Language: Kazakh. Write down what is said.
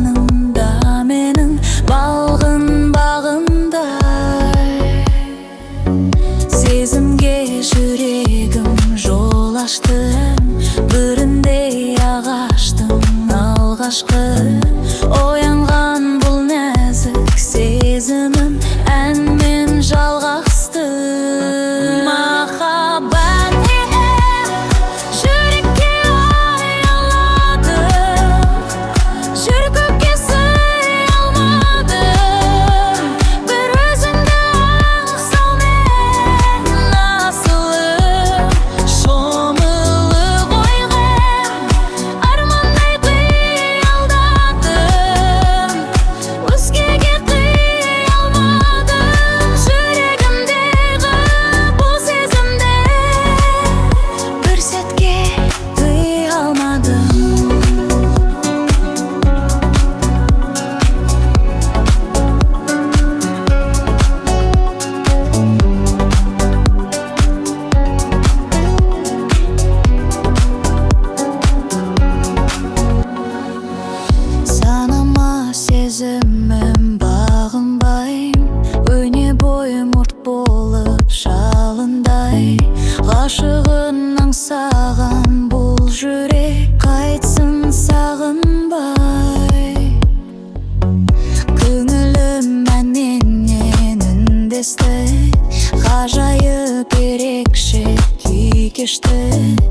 жанымда менің балғын бағындай. Сезімге жүрегім жол ашты, біріндей ағаштың алғашқы. Оянған бұл нәзік сезімім әнмен жалғасты. Махаббат екен, жүрекке аялады, жүрекке сый алмадым. Бір өзіңді аңсаумен асылым, шомылып ойғым, армандай қиялдадым. Өзгеге қия алмадым, жүрегімдегі бұл сезімді бір сәтке тыя алмадым. Санама сезімім бағынбай, өне бойым өрт болып жалындай. Ғашығын аңсаған бұл жүрек қайтсын сағынбай. Көңілім әннен үндесті, ғажайып ерекше күй кешті.